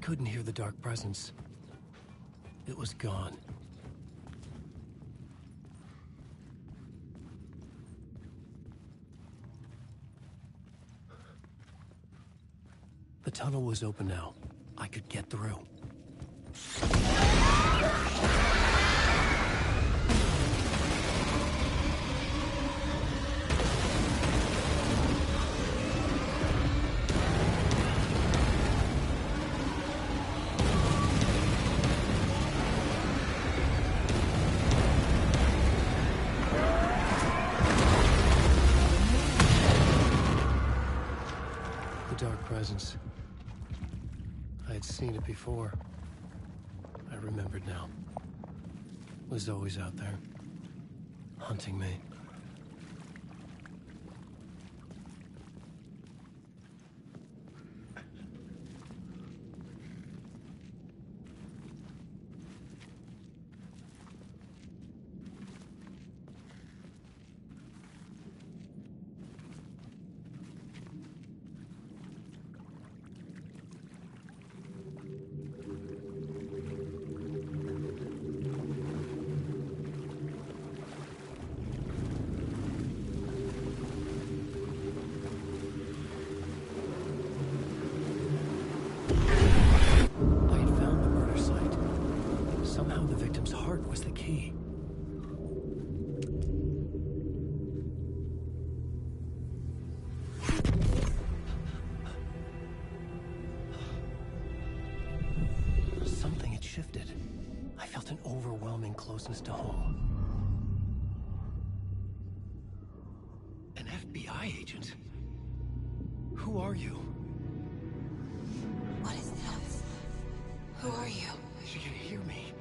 couldn't hear the dark presence. It was gone. The tunnel was open now. I could get through. The dark presence. I had seen it before. I remembered now. It was always out there, hunting me. Somehow the victim's heart was the key. Something had shifted. I felt an overwhelming closeness to home. An FBI agent? Who are you? What is this? Who are you? She can hear me.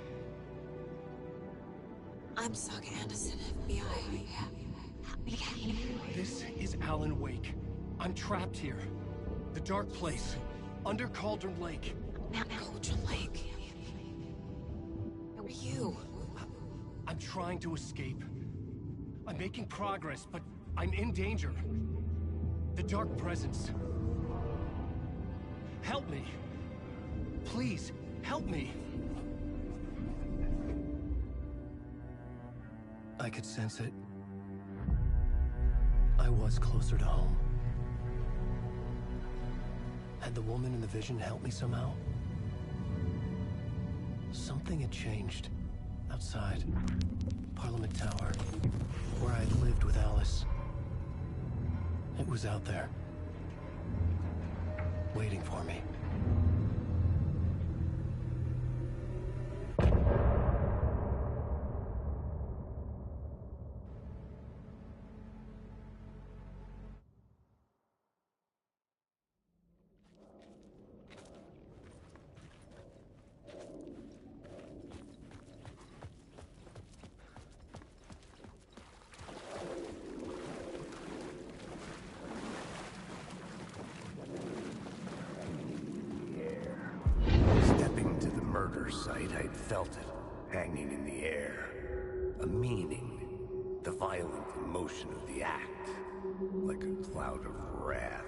I'm Saga Anderson, FBI. This is Alan Wake. I'm trapped here. The dark place. Under Cauldron Lake. Cauldron Lake. Who are you? I'm trying to escape. I'm making progress, but I'm in danger. The dark presence. Help me. Please, help me. I could sense it. I was closer to home. Had the woman in the vision helped me somehow? Something had changed. Outside. Parliament Tower. Where I'd lived with Alice. It was out there. Waiting for me. Site, I'd felt it, hanging in the air. A meaning. The violent emotion of the act. Like a cloud of wrath.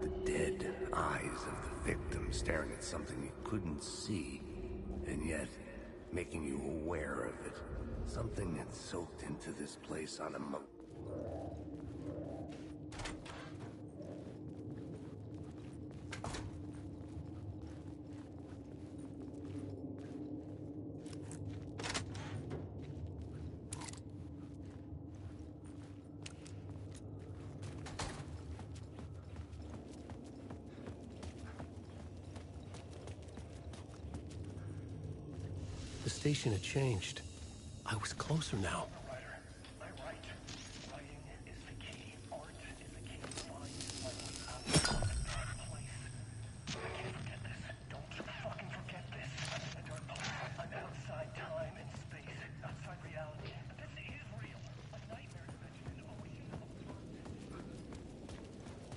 The dead eyes of the victim staring at something you couldn't see. And yet, making you aware of it. Something that soaked into this place on a The station had changed. I was closer now.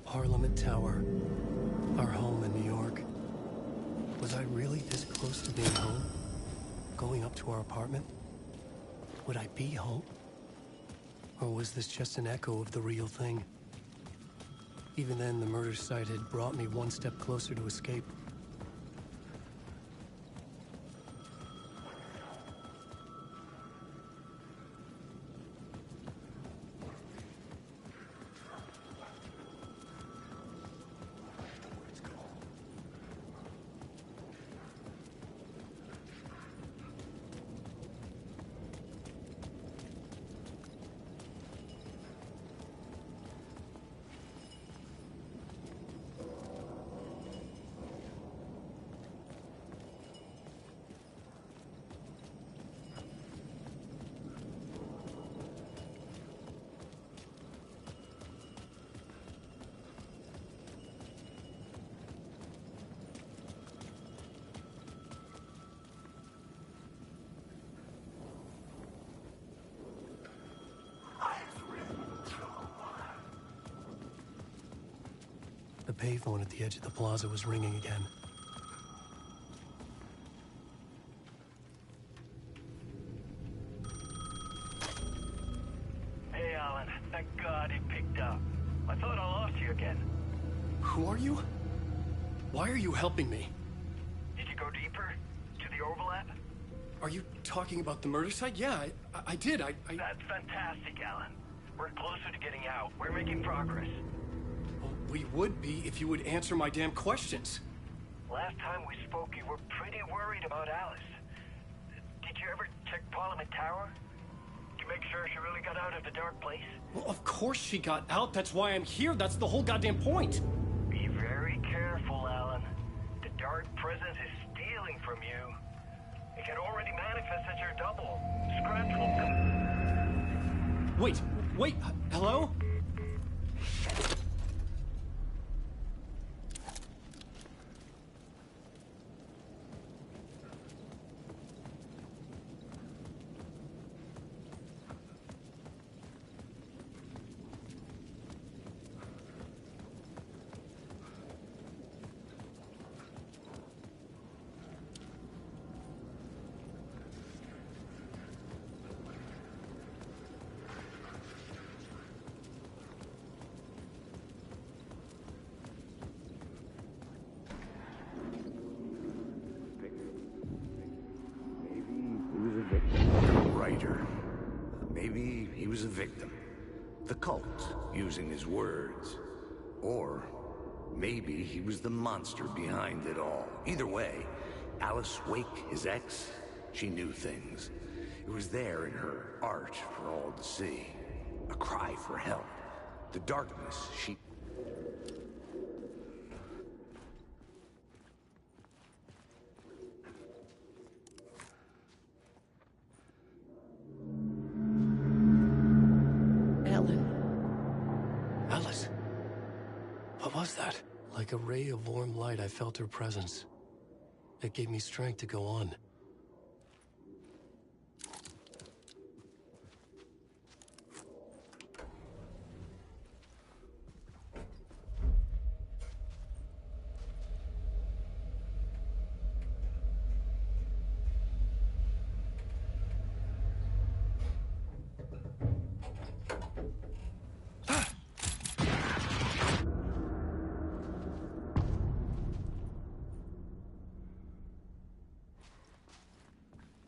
Parliament Tower. Our home in New York. Was I really this close to being home? Going up to our apartment? Would I be home? Or was this just an echo of the real thing? Even then, the murder site had brought me one step closer to escape. payphone at the edge of the plaza was ringing again. Hey, Alan. Thank God he picked up. I thought I lost you again. Who are you? Why are you helping me? Did you go deeper? To the overlap? Are you talking about the murder site? Yeah, I did. That's fantastic, Alan. We're closer to getting out. We're making progress. Well, we would be if you would answer my damn questions. Last time we spoke, you were pretty worried about Alice. Did you ever check Parliament Tower? To make sure she really got out of the dark place? Well, of course she got out. That's why I'm here. That's the whole goddamn point. Be very careful, Alan. The dark presence is stealing from you. It can already manifest as your double. Scratch will come. Wait, hello? Maybe he was a victim. The cult, using his words. Or maybe he was the monster behind it all. Either way, Alice Wake, his ex, she knew things. It was there in her art for all to see. A cry for help. The darkness she... Alice. What was that? Like a ray of warm light, I felt her presence. It gave me strength to go on.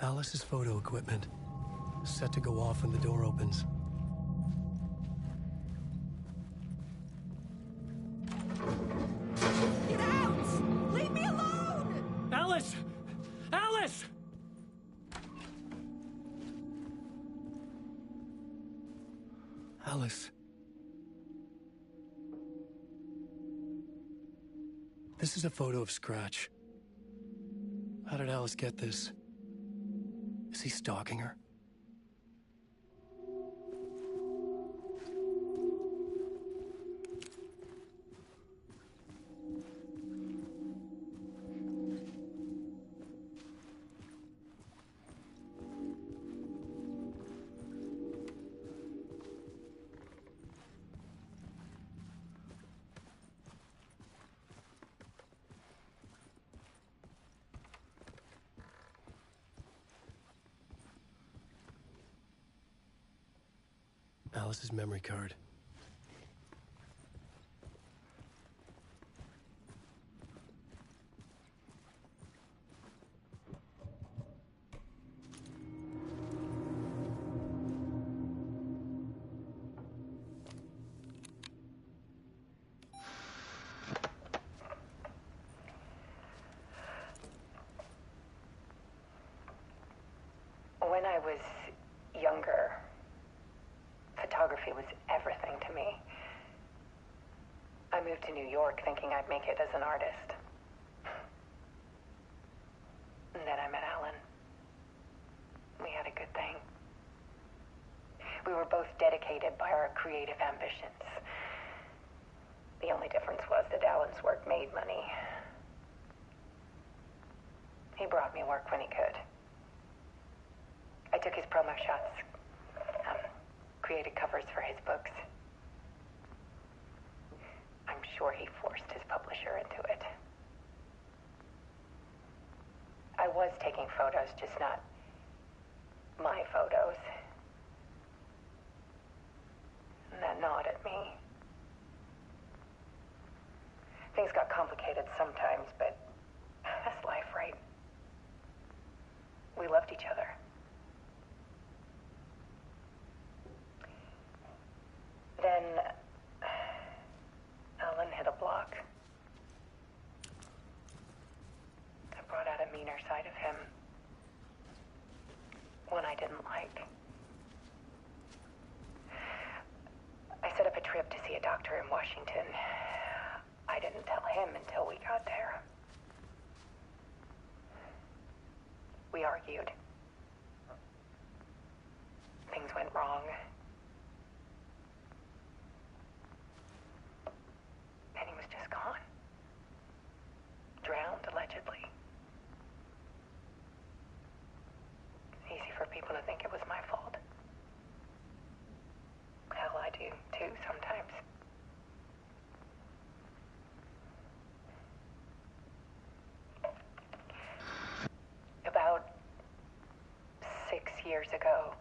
Alice's photo equipment. Set to go off when the door opens. Get out! Leave me alone! Alice! Alice! Alice. This is a photo of Scratch. How did Alice get this? Is he stalking her? Alice's memory card. When I was younger, photography was everything to me. I moved to New York thinking I'd make it as an artist. And then I met Alan. We had a good thing. We were both dedicated by our creative ambitions. The only difference was that Alan's work made money. He brought me work when he could. I took his promo shots. Created covers for his books. I'm sure he forced his publisher into it. I was taking photos, just not my photos. And that gnawed at me. Things got complicated sometimes, but that's life, right? We loved each other. Then Alan hit a block. I brought out a meaner side of him. One I didn't like. I set up a trip to see a doctor in Washington. I didn't tell him until we got there. We argued. Things went wrong. And he was just gone. Drowned, allegedly. Easy for people to think it was my fault. Hell, I do, too, sometimes. About 6 years ago,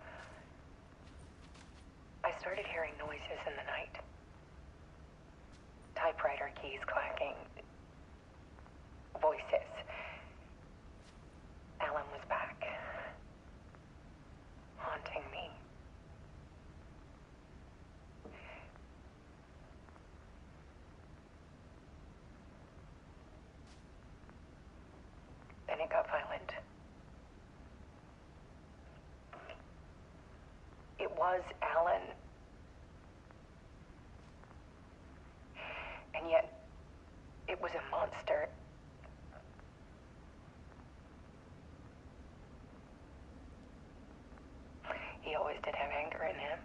I started hearing noises in the night. Typewriter keys clacking. Voices. Alan was back. Haunting me. Then it got violent. It was Alan. And yet, it was a monster. He always did have anger in him.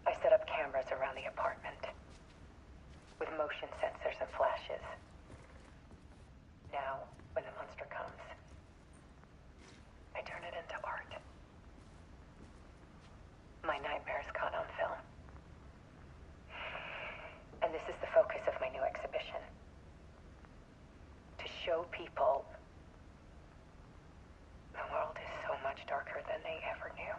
I set up cameras around the apartment with motion sensors and flashes. Now, when the monster comes, I turn it into art. My nightmares caught on film. And this is the focus of my new exhibition. To show people the world is so much darker than they ever knew.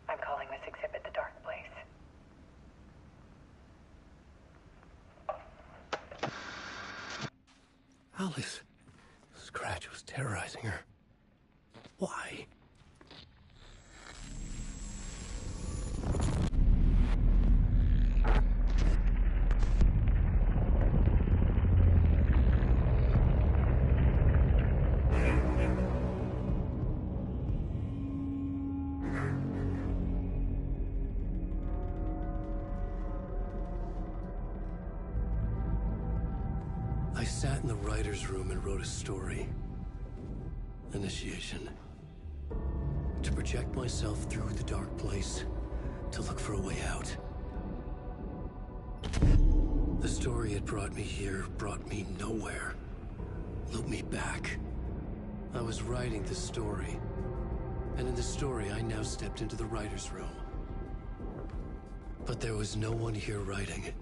I'm calling this exhibit The Dark Place. Alice. Scratch was terrorizing her. Why? I sat in the writer's room and wrote a story. Initiation. To project myself through the dark place, to look for a way out. The story had brought me here, brought me nowhere. Looped me back. I was writing the story. And in the story, I now stepped into the writer's room. But there was no one here writing it.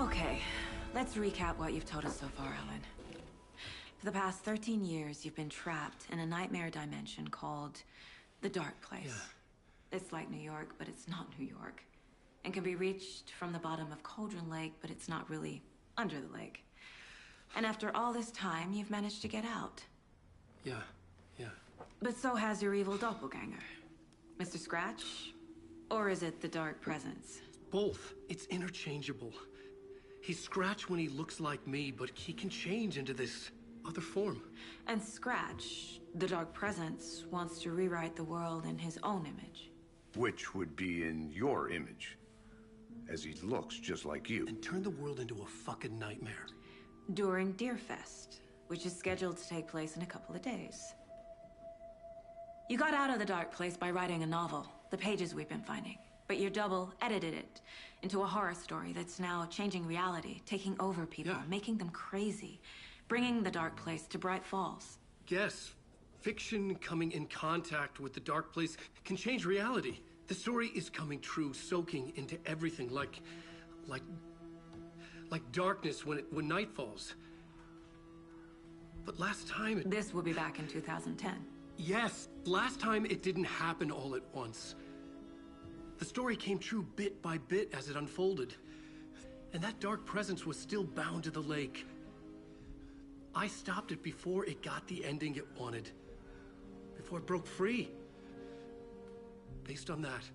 Okay, let's recap what you've told us so far, Alan. For the past 13 years, you've been trapped in a nightmare dimension called the Dark Place. Yeah. It's like New York, but it's not New York. And can be reached from the bottom of Cauldron Lake, but it's not really under the lake. And after all this time, you've managed to get out. Yeah. But so has your evil doppelganger. Mr. Scratch? Or is it the Dark Presence? Both. It's interchangeable. He's Scratch when he looks like me, but he can change into this other form. And Scratch, the Dark Presence, wants to rewrite the world in his own image. Which would be in your image, as he looks just like you. And turn the world into a fucking nightmare. During Deerfest, which is scheduled to take place in a couple of days. You got out of the Dark Place by writing a novel, the pages we've been finding. But your double edited it into a horror story that's now changing reality, taking over people, Yeah. making them crazy, bringing the Dark Place to Bright Falls. Yes, fiction coming in contact with the Dark Place can change reality. The story is coming true, soaking into everything like darkness when night falls. But last time This will be back in 2010. Yes, last time it didn't happen all at once. The story came true bit by bit as it unfolded. And that dark presence was still bound to the lake. I stopped it before it got the ending it wanted. Before it broke free. Based on that,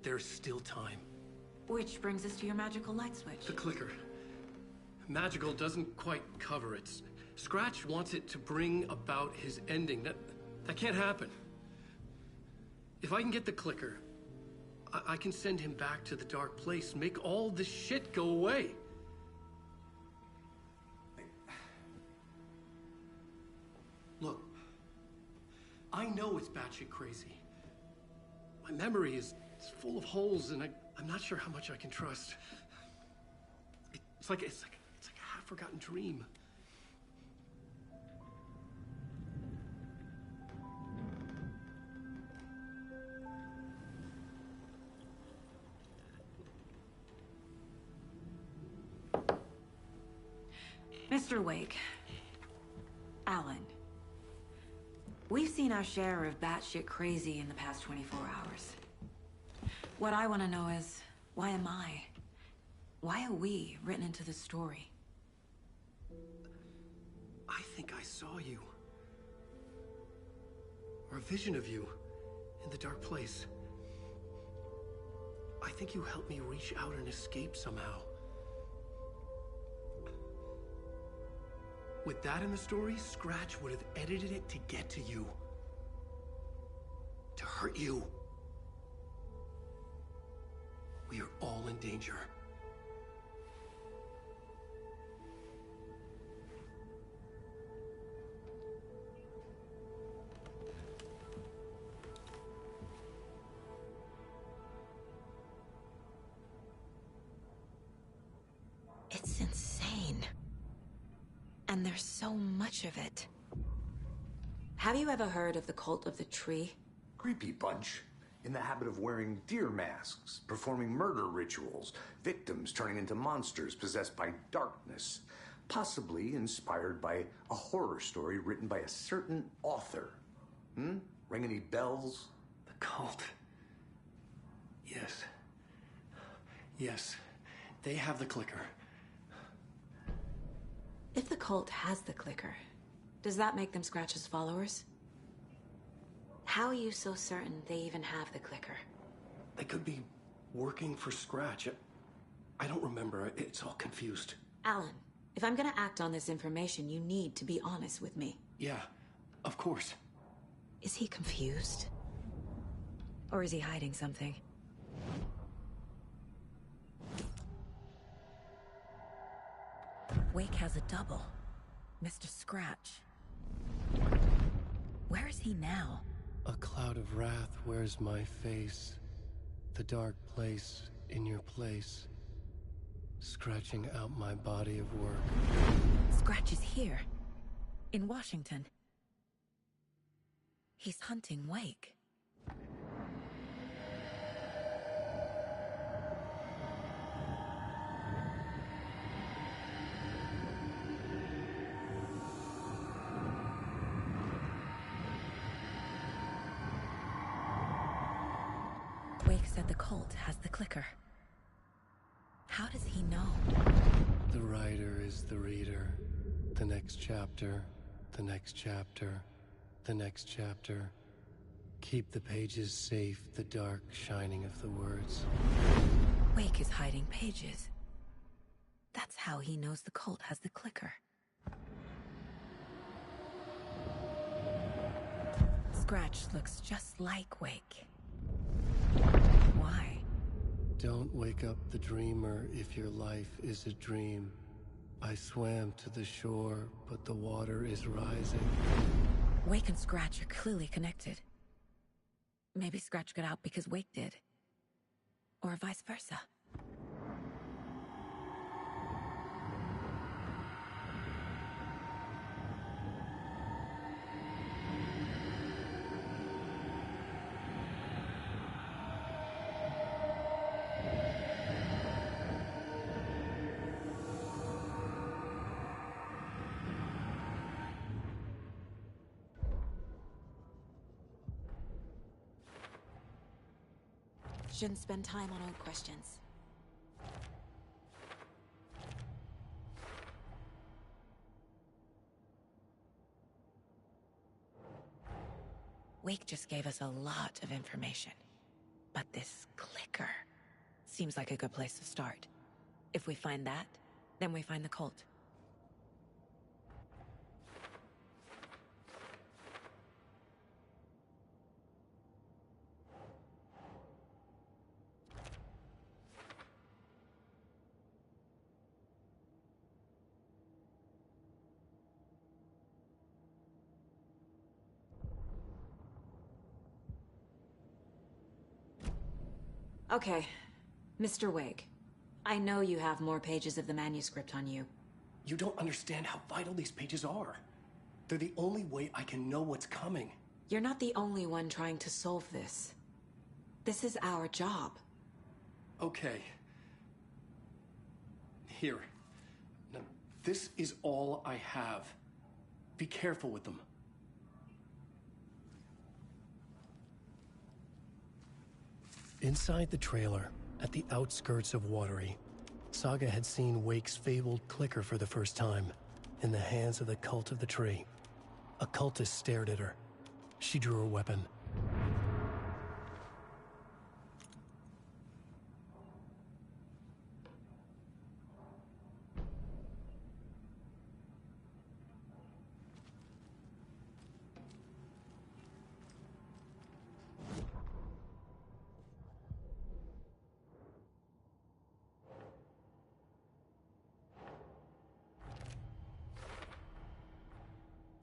there's still time. Which brings us to your magical light switch. The clicker. Magical doesn't quite cover it. Scratch wants it to bring about his ending. That can't happen. If I can get the clicker, I can send him back to the Dark Place, make all this shit go away. Look, I know it's batshit crazy. My memory is full of holes, and I'm not sure how much I can trust. It's like a half-forgotten dream. Mr. Wake. Alan. We've seen our share of batshit crazy in the past 24 hours. What I want to know is, why am I? Why are we written into the story? I think I saw you. Or a vision of you in the Dark Place. I think you helped me reach out and escape somehow. With that in the story, Scratch would have edited it to get to you. To hurt you. We are all in danger. It's insane. And there's so much of it. Have you ever heard of the Cult of the Tree? Creepy bunch. In the habit of wearing deer masks, performing murder rituals, victims turning into monsters possessed by darkness, possibly inspired by a horror story written by a certain author. Ring any bells? The cult. Yes. Yes. They have the clicker. If the cult has the clicker, does that make them Scratch's followers? How are you so certain they even have the clicker? They could be working for Scratch. I don't remember. It's all confused. Alan, if I'm gonna act on this information, you need to be honest with me. Yeah, of course. Is he confused? Or is he hiding something? Wake has a double. Mr. Scratch. Where is he now? A cloud of wrath wears my face. The dark place in your place. Scratching out my body of work. Scratch is here. In Washington. He's hunting Wake. Wake said the cult has the clicker. How does he know? The writer is the reader. The next chapter, the next chapter, the next chapter. Keep the pages safe, the dark shining of the words. Wake is hiding pages. That's how he knows the cult has the clicker. Scratch looks just like Wake. Why? Don't wake up the dreamer if your life is a dream. I swam to the shore, but the water is rising. Wake and Scratch are clearly connected. Maybe Scratch got out because Wake did. Or vice versa. Shouldn't spend time on old questions. Wake just gave us a lot of information. But this clicker seems like a good place to start. If we find that, then we find the cult. Okay, Mr. Wake. I know you have more pages of the manuscript on you. You don't understand how vital these pages are. They're the only way I can know what's coming. You're not the only one trying to solve this. This is our job. Okay. Here. Now, this is all I have. Be careful with them. Inside the trailer, at the outskirts of Watery, Saga had seen Wake's fabled clicker for the first time, in the hands of the Cult of the Tree. A cultist stared at her. She drew her weapon.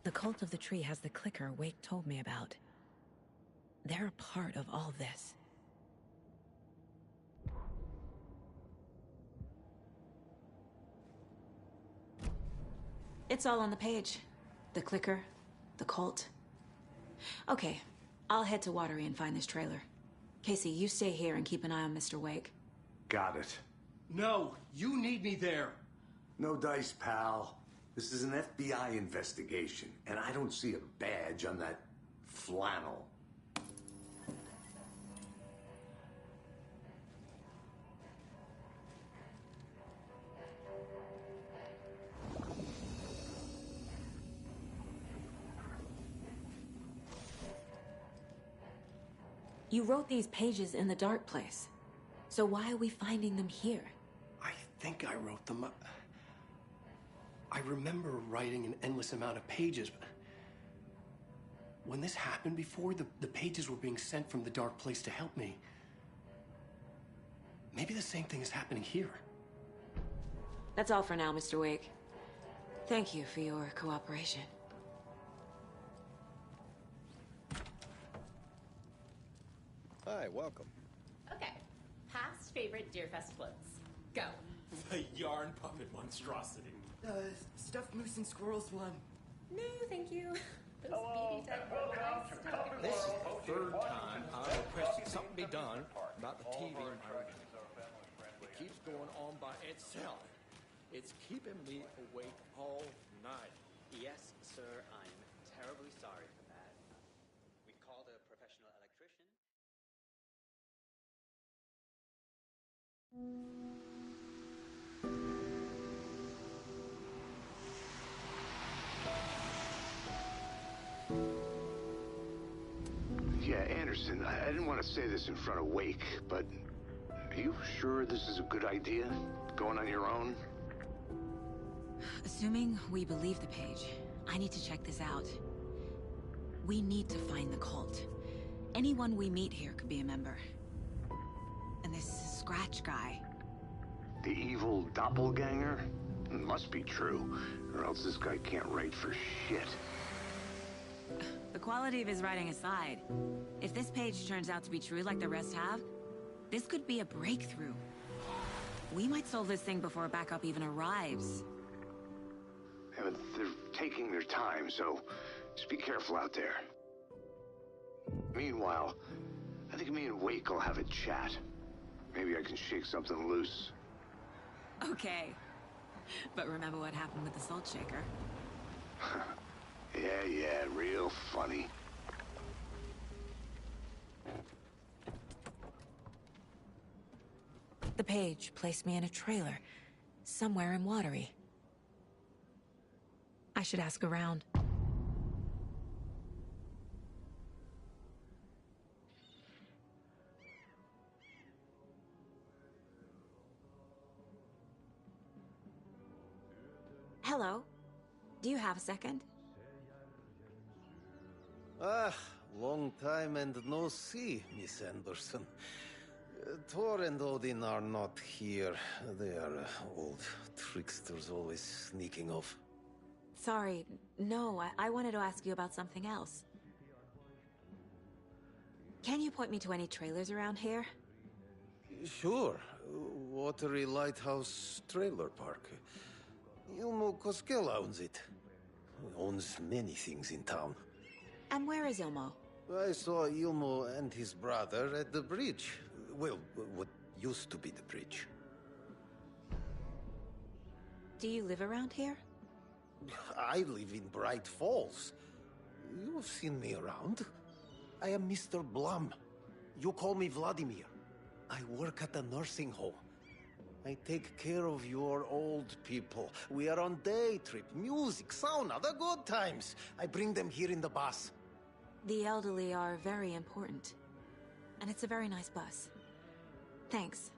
The Cult of the Tree has the clicker Wake told me about. They're a part of all this. It's all on the page. The clicker, the cult. Okay, I'll head to Watery and find this trailer. Casey, you stay here and keep an eye on Mr. Wake. Got it. No, you need me there. No dice, pal. This is an FBI investigation, and I don't see a badge on that flannel. You wrote these pages in the dark place. So why are we finding them here? I think I wrote them. I remember writing an endless amount of pages, but when this happened before, the pages were being sent from the dark place to help me. Maybe the same thing is happening here. That's all for now, Mr. Wake. Thank you for your cooperation. Hi, welcome. Okay. Past favorite Deerfest floats. Go. The yarn puppet monstrosity. Stuffed moose and squirrels one. No, thank you. Those BB type butterflies still get This is away. the third time I've requested something be done about the TV environment. It keeps going on by itself. It's keeping me awake all night. Yes, sir, I'm terribly sorry. Anderson, I didn't want to say this in front of Wake, but are you sure this is a good idea? Going on your own? Assuming we believe the page, I need to check this out. We need to find the cult. Anyone we meet here could be a member. And this Scratch guy. The evil doppelganger? It must be true, or else this guy can't write for shit. The quality of his writing aside, if this page turns out to be true like the rest have, this could be a breakthrough. We might solve this thing before backup even arrives. Yeah, but they're taking their time, so just be careful out there. Meanwhile, I think me and Wake will have a chat. Maybe I can shake something loose. Okay. But remember what happened with the salt shaker? Yeah, real funny. The page placed me in a trailer, somewhere in Watery. I should ask around. Hello. Do you have a second? Long time and no see, Miss Anderson. Thor and Odin are not here. They are old tricksters always sneaking off. Sorry, no, I wanted to ask you about something else. Can you point me to any trailers around here? Sure. Watery Lighthouse Trailer Park. Ilmo Koskela owns it. Owns many things in town. And where is Ilmo? I saw Ilmo and his brother at the bridge. Well, what used to be the bridge. Do you live around here? I live in Bright Falls. You've seen me around. I am Mr. Blum. You call me Vladimir. I work at a nursing home. I take care of your old people. We are on day trip, music, sauna, the good times. I bring them here in the bus. The elderly are very important. And it's a very nice bus. Thanks.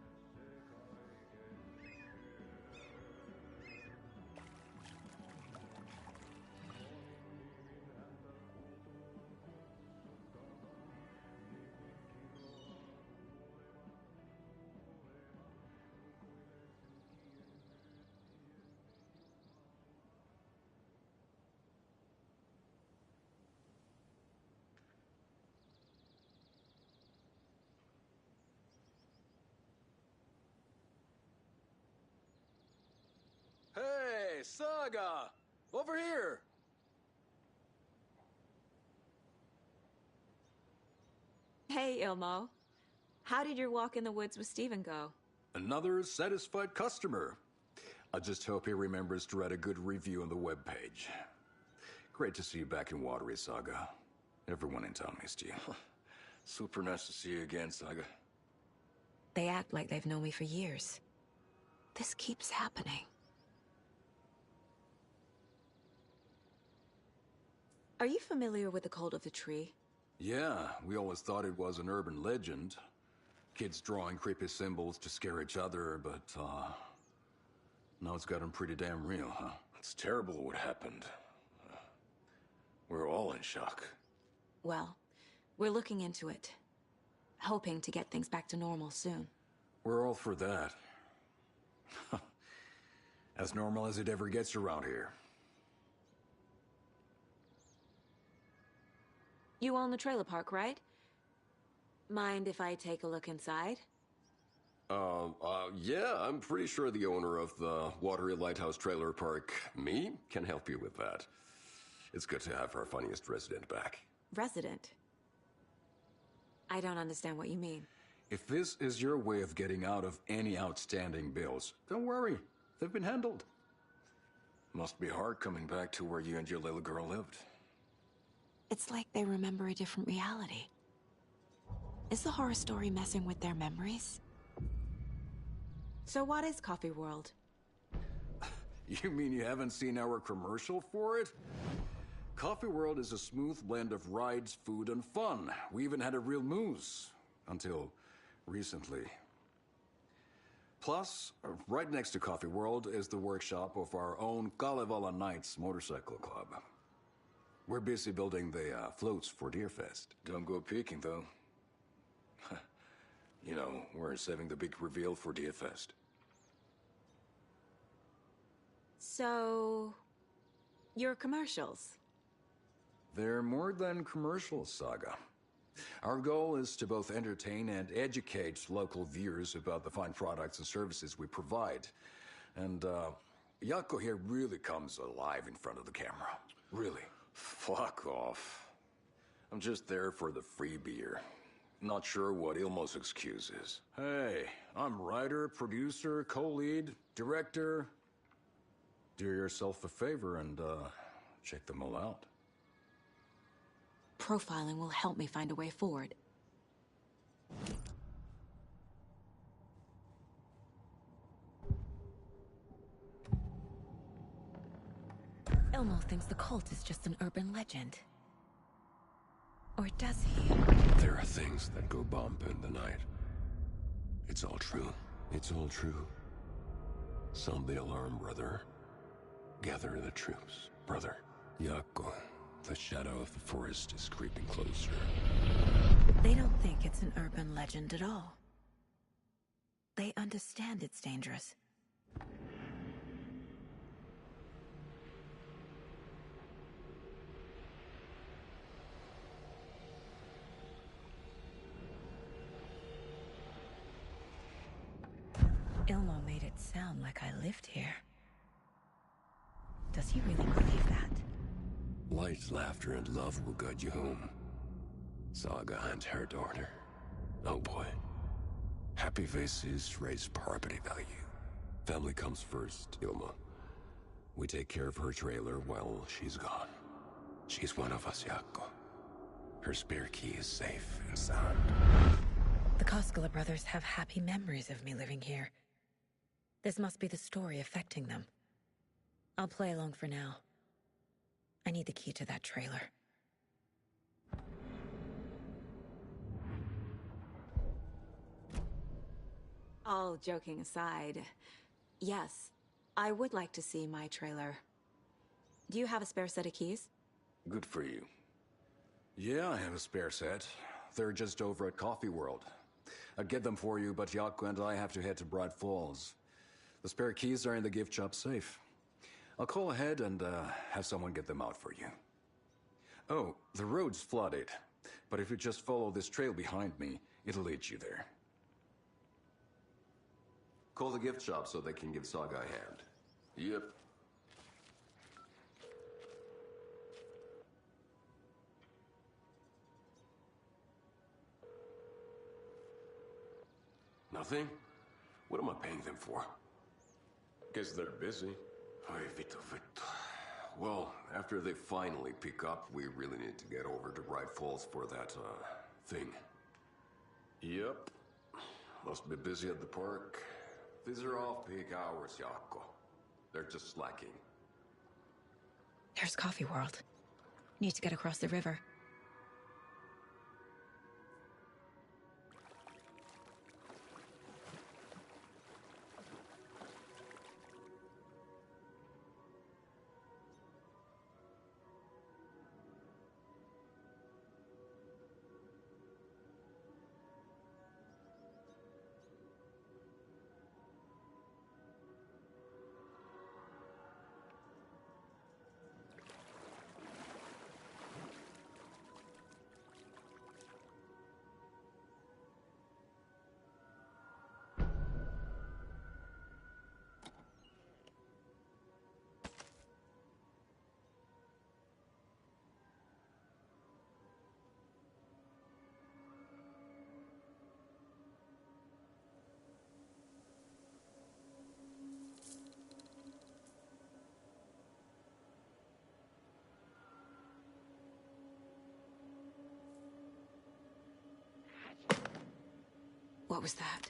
Hey, Saga! Over here! Hey, Ilmo. How did your walk in the woods with Steven go? Another satisfied customer. I just hope he remembers to write a good review on the webpage. Great to see you back in Watery, Saga. Everyone in town missed you. Super nice to see you again, Saga. They act like they've known me for years. This keeps happening. Are you familiar with the Cult of the Tree? Yeah, we always thought it was an urban legend. Kids drawing creepy symbols to scare each other, but, now it's gotten pretty damn real, huh? It's terrible what happened. We're all in shock. Well, we're looking into it. Hoping to get things back to normal soon. We're all for that. As normal as it ever gets around here. You own the trailer park, right? Mind if I take a look inside? Yeah, I'm pretty sure the owner of the Watery Lighthouse Trailer Park, me, can help you with that. It's good to have our funniest resident back. Resident? I don't understand what you mean. If this is your way of getting out of any outstanding bills, don't worry. They've been handled. Must be hard coming back to where you and your little girl lived. It's like they remember a different reality. Is the horror story messing with their memories? So what is Coffee World? You mean you haven't seen our commercial for it? Coffee World is a smooth blend of rides, food, and fun. We even had a real moose. Until recently. Plus, right next to Coffee World is the workshop of our own Kalevala Knights Motorcycle Club. We're busy building the floats for Deerfest. Don't go peeking, though. You know, we're saving the big reveal for Deerfest. So, your commercials? They're more than commercials, Saga. Our goal is to both entertain and educate local viewers about the fine products and services we provide. And, Jaakko here really comes alive in front of the camera. Really. Fuck off. I'm just there for the free beer. Not sure what Ilmo's excuse is. Hey, I'm writer, producer, co-lead, director. Do yourself a favor and, check them all out. Profiling will help me find a way forward. Ilmo thinks the cult is just an urban legend. Or does he? There are things that go bump in the night. It's all true. It's all true. Sound the alarm, brother. Gather the troops, brother. Jaakko, the shadow of the forest is creeping closer. They don't think it's an urban legend at all. They understand it's dangerous. Ilmo made it sound like I lived here. Does he really believe that? Light, laughter, and love will guide you home. Saga and her daughter. Oh boy. Happy faces raise property value. Family comes first, Ilma. We take care of her trailer while she's gone. She's one of us, Jaakko. Her spare key is safe and sound. The Koskela brothers have happy memories of me living here. This must be the story affecting them. I'll play along for now. I need the key to that trailer. All joking aside, yes, I would like to see my trailer. Do you have a spare set of keys? Good for you. Yeah, I have a spare set. They're just over at Coffee World. I'd get them for you, but Jaakko and I have to head to Bright Falls. The spare keys are in the gift shop safe. I'll call ahead and have someone get them out for you. Oh, the road's flooded, but if you just follow this trail behind me, it'll lead you there. Call the gift shop so they can give Saga a hand. Yep. Nothing? What am I paying them for? Guess they're busy. Ay, Vito. Well, after they finally pick up, we really need to get over to Bright Falls for that, thing. Yep. Must be busy at the park. These are off-peak hours, Jaakko. They're just slacking. There's Coffee World. Need to get across the river. What was that?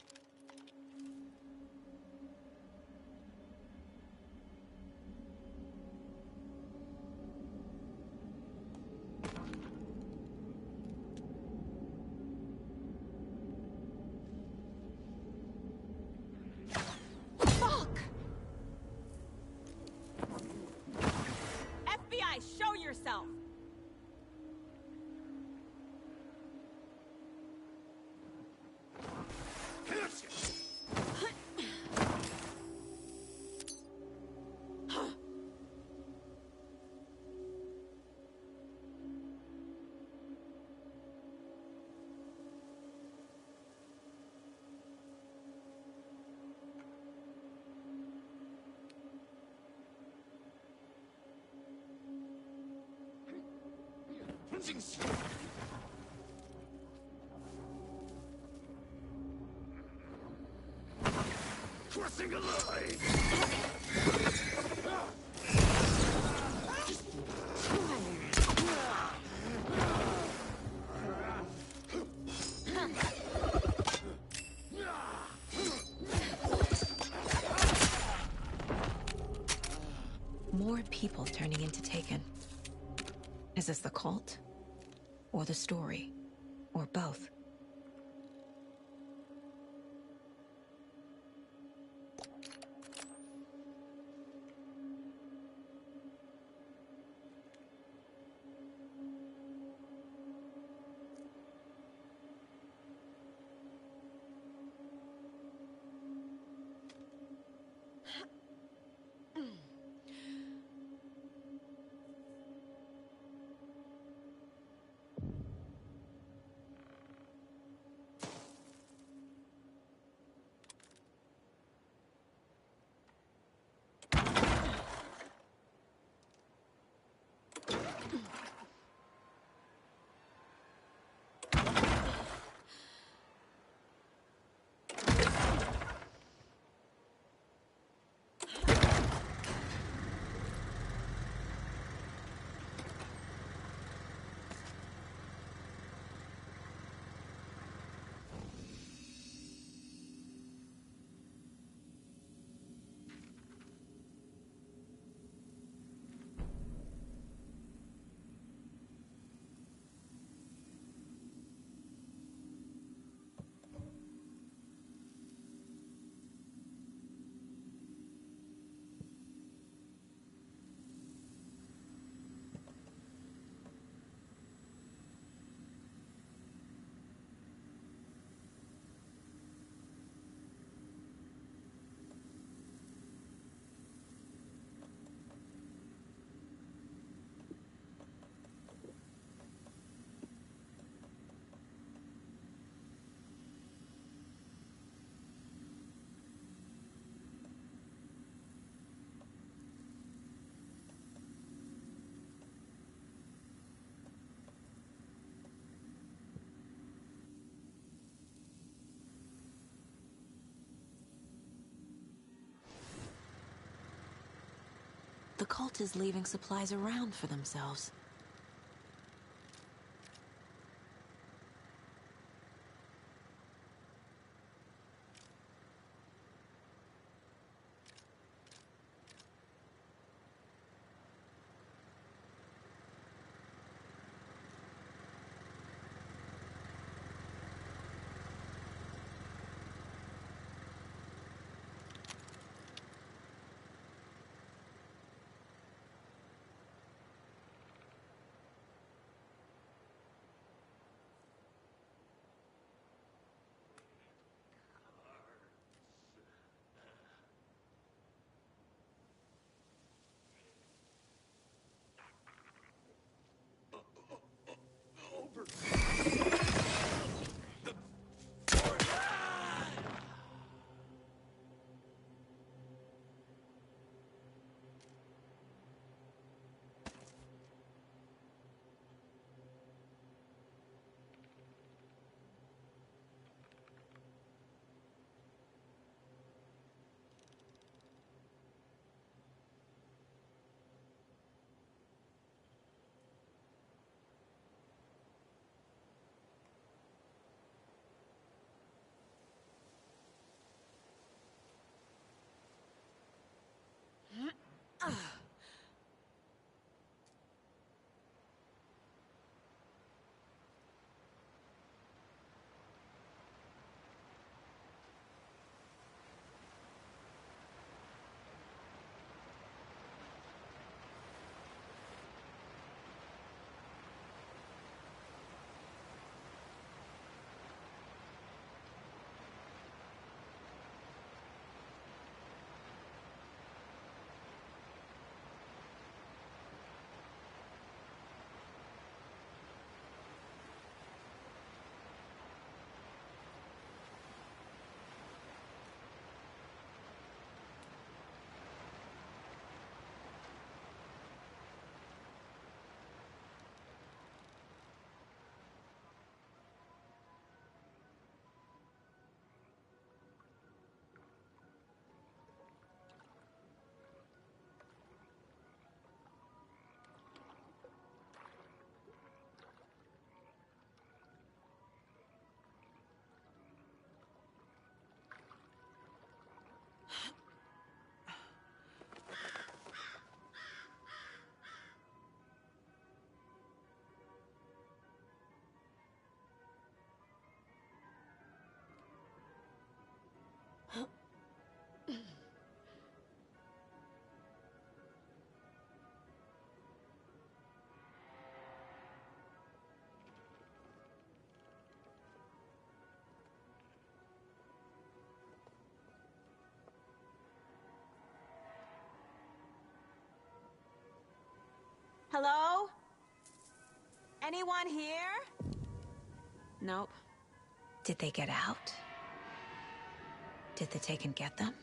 things. Crossing a line. More people turning into Taken. Is this the cult? Or the story? Or both? The cult is leaving supplies around for themselves. Hello? Anyone here? Nope. Did they get out? Did the Taken get them?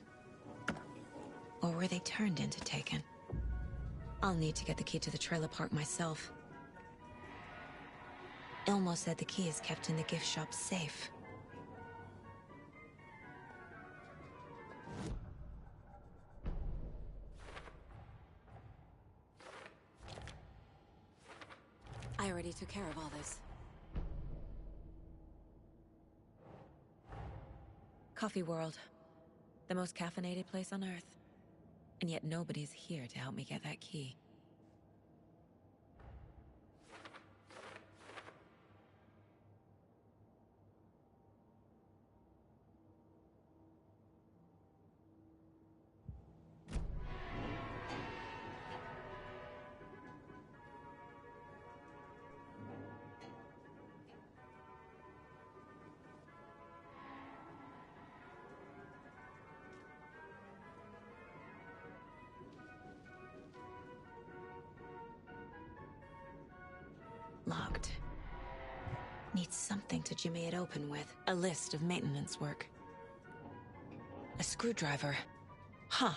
Or were they turned into Taken? I'll need to get the key to the trailer park myself. Ilmo said the key is kept in the gift shop's safe. I already took care of all this. Coffee World. The most caffeinated place on Earth. And yet nobody's here to help me get that key. Locked. Needs something to jimmy it open with. A list of maintenance work. A screwdriver. Huh.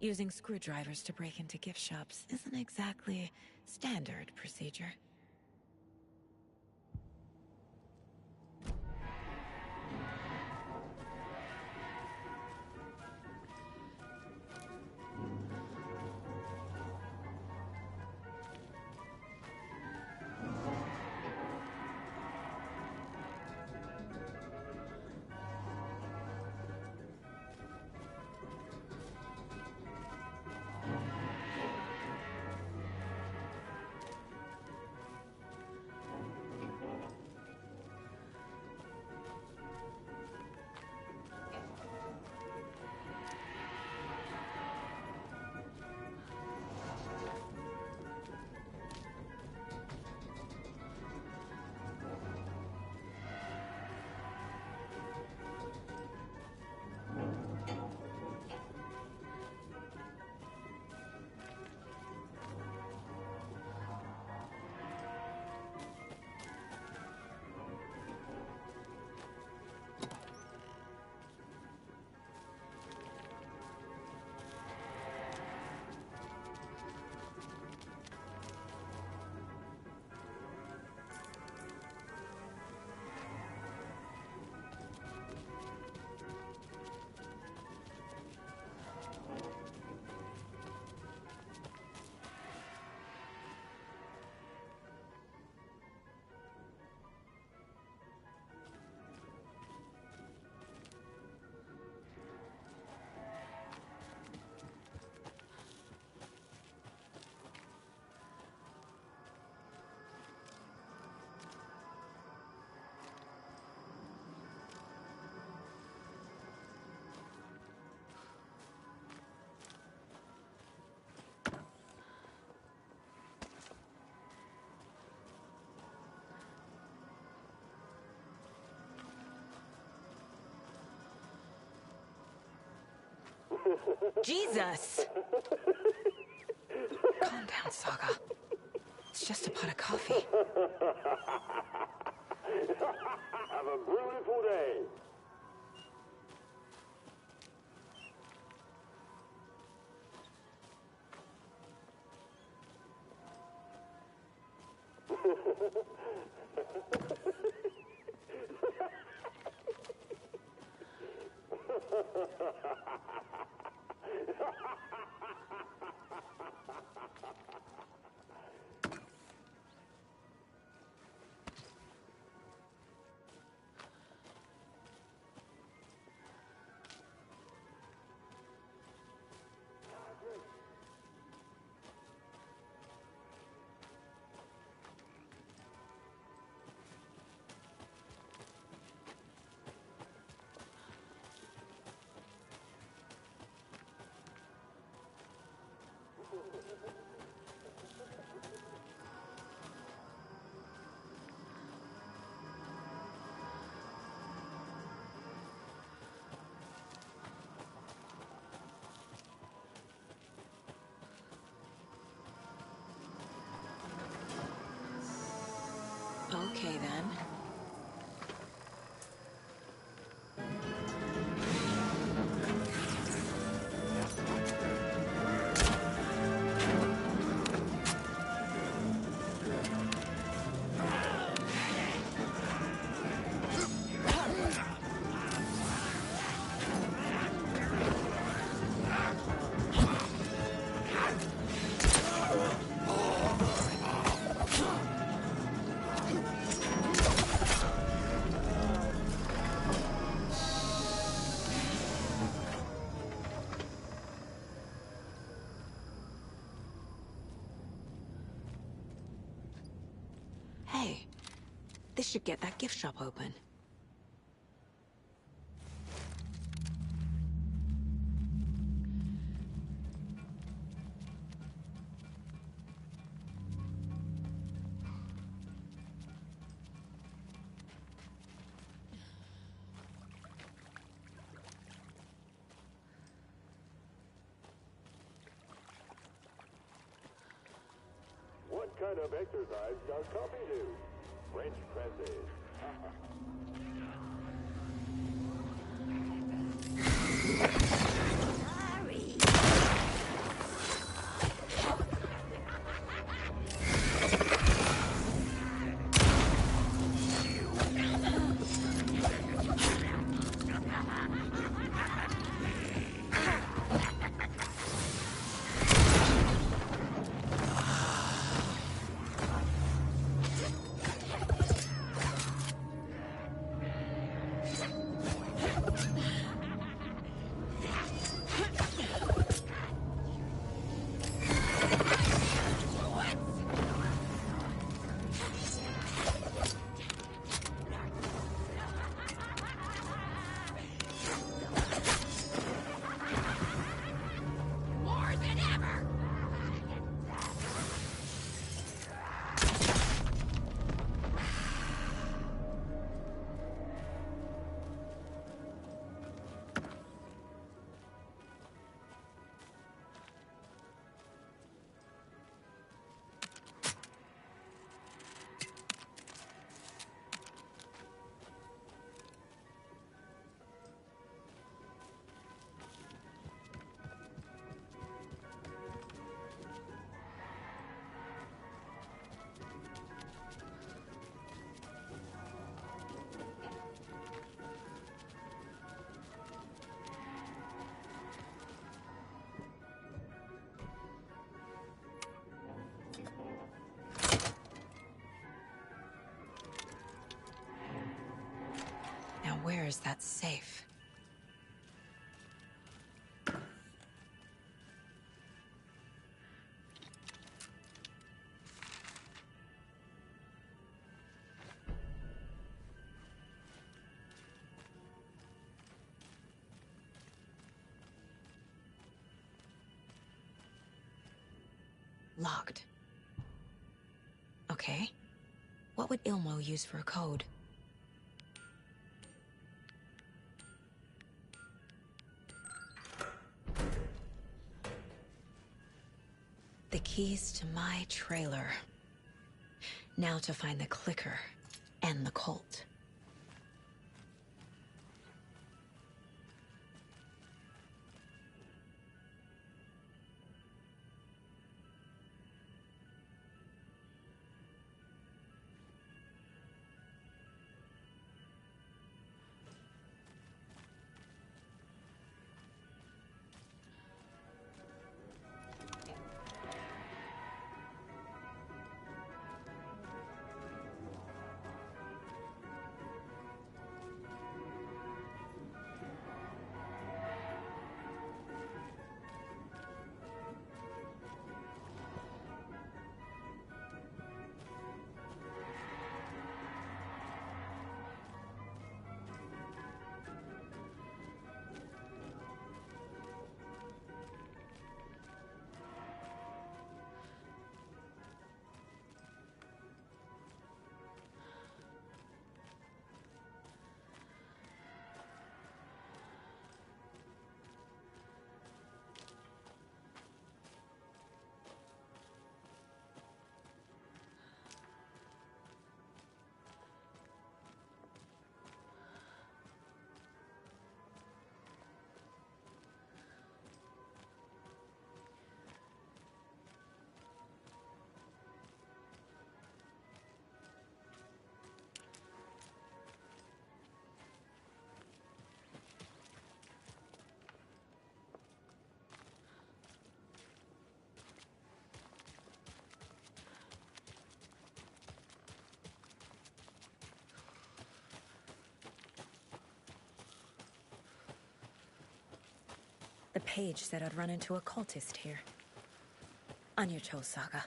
Using screwdrivers to break into gift shops isn't exactly standard procedure. Jesus! Calm down, Saga. It's just a pot of coffee. Have a beautiful day. Okay, then. Hey, this should get that gift shop open. What kind of exercise does coffee do? French presses. Now where is that safe? Locked. Okay. What would Ilmo use for a code? The keys to my trailer. Now to find the clicker and the Colt. The page said I'd run into a cultist here. On your Cho saga.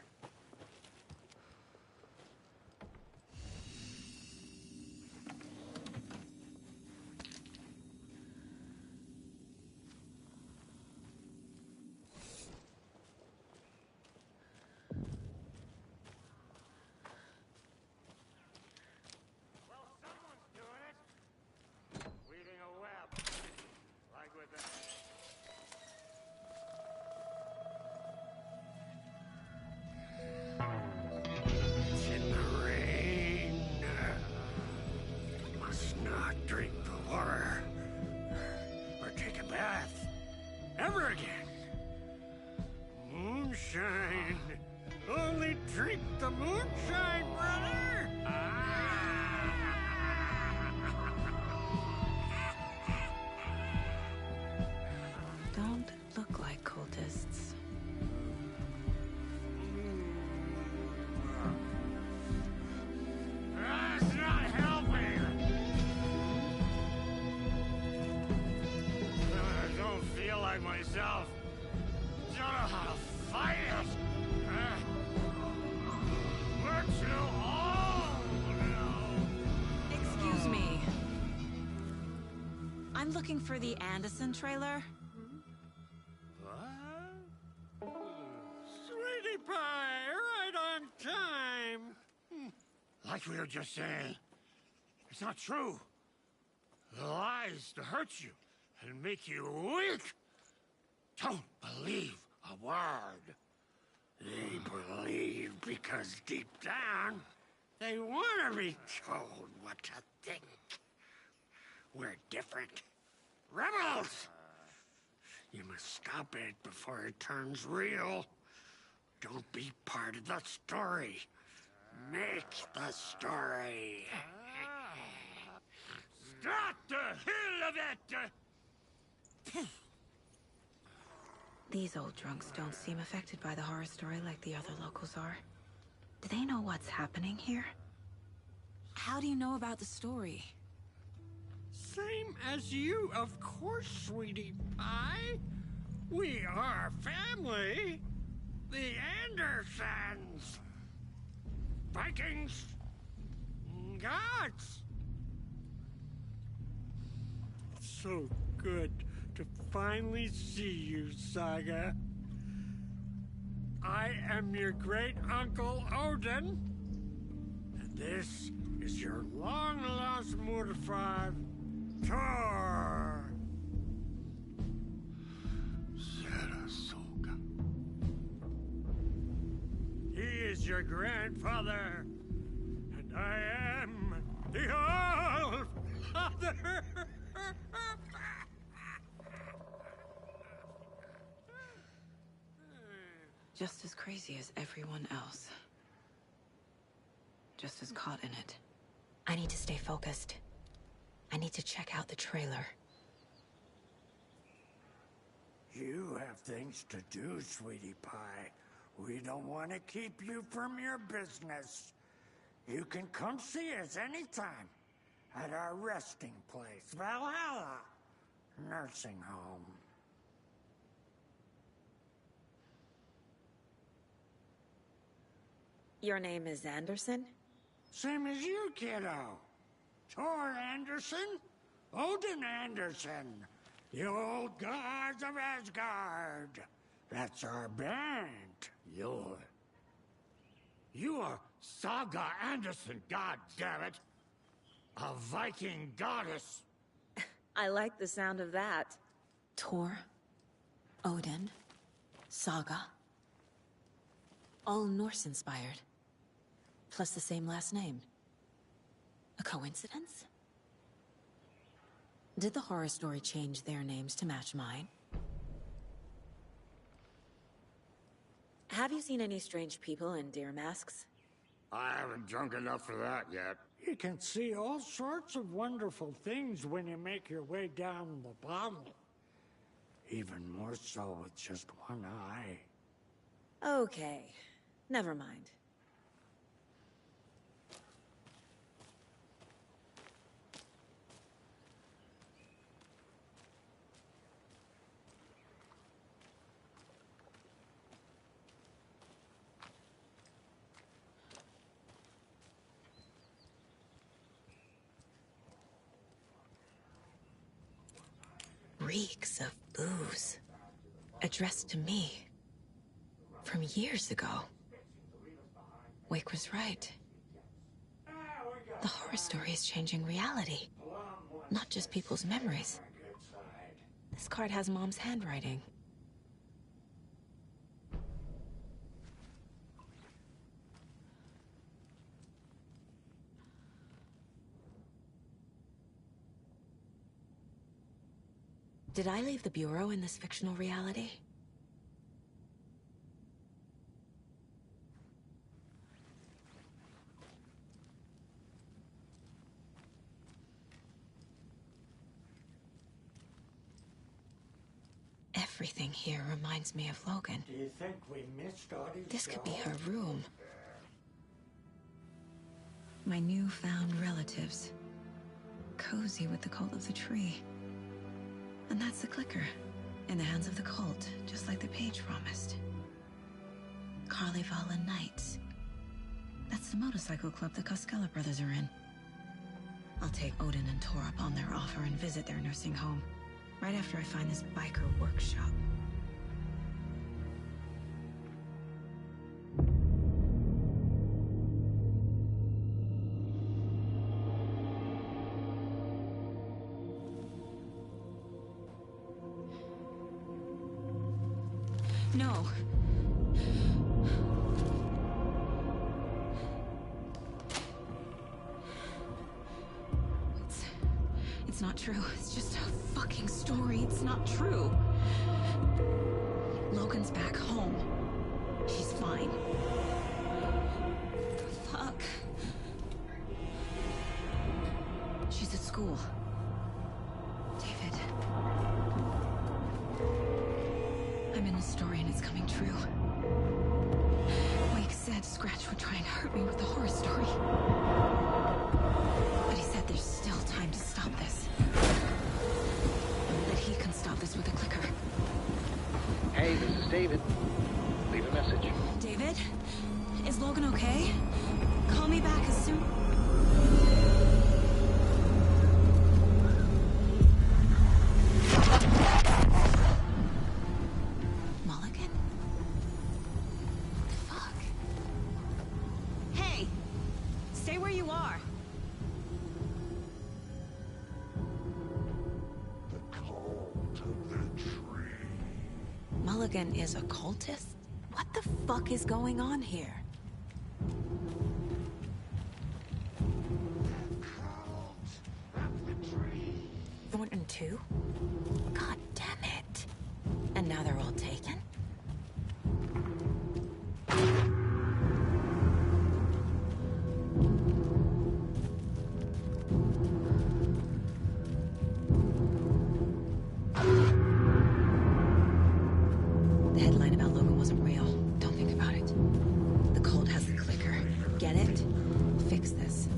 Ever again. Moonshine. Only drink the moonshine, brother. Don't look like cultists. That's not helping. I don't feel like myself. Don't know how to fight it. We're too old now. Excuse me. I'm looking for the Anderson trailer. What? Sweetie pie, right on time. Like we were just saying, it's not true. The lies to hurt you and make you weak. Don't believe a word. They believe because deep down, they want to be told what to think. We're different. Rebels! You must stop it before it turns real. Don't be part of the story. Make the story. Stop the hell of it! These old drunks don't seem affected by the horror story like the other locals are. Do they know what's happening here? How do you know about the story? Same as you, of course, sweetie pie. We are family. The Andersons. Vikings. Gods. So good to finally see you, Saga. I am your great uncle Odin. And this is your long-lost Murfad, Thor. Sarasota. He is your grandfather, and I am the All-Father. Just as crazy as everyone else. Just as caught in it. I need to stay focused. I need to check out the trailer. You have things to do, sweetie pie. We don't want to keep you from your business. You can come see us anytime at our resting place, Valhalla Nursing Home. Your name is Anderson? Same as you, kiddo. Thor Anderson, Odin Anderson, the old gods of Asgard. That's our band. You are Saga Anderson, goddammit. A Viking goddess. I like the sound of that. Thor, Odin, Saga. All Norse-inspired. Plus the same last name. A coincidence? Did the horror story change their names to match mine? Have you seen any strange people in deer masks? I haven't drunk enough for that yet. You can see all sorts of wonderful things when you make your way down the bottle. Even more so with just one eye. Okay. Never mind. reeks of booze. Addressed to me. From years ago. Wake was right. The horror story is changing reality. Not just people's memories. This card has Mom's handwriting. Did I leave the Bureau in this fictional reality? Everything here reminds me of Logan. Do you think we missed Audie's This could be job? her room. My newfound relatives. Cozy with the cult of the tree. And that's the clicker. In the hands of the cult, just like the page promised. Carnival Knights. That's the motorcycle club the Koskela brothers are in. I'll take Odin and Tor up on their offer and visit their nursing home. Right after I find this biker workshop. No. It's not true. It's just a fucking story. It's not true. Logan's back home. She's fine. Fuck. She's at school. David. I'm in the story and it's coming true. Wake said Scratch would try and hurt me with the horror story. But he said there's still time to stop this. That he can stop this with a clicker. Hey, this is David. Leave a message. David? Is Logan okay? Call me back as soon... Mulligan? What the fuck? Hey! Stay where you are! Mulligan is a cultist? What the fuck is going on here? Thornton too? God damn it. And now they're all taken? The headline about Logan wasn't real. Don't think about it. The cult has the clicker. Get it? Fix this.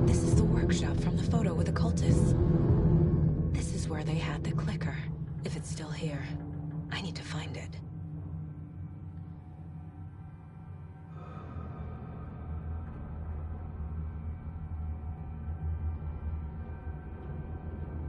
This is the workshop from the photo with the cultists. This is where they had the clicker. If it's still here, I need to find it.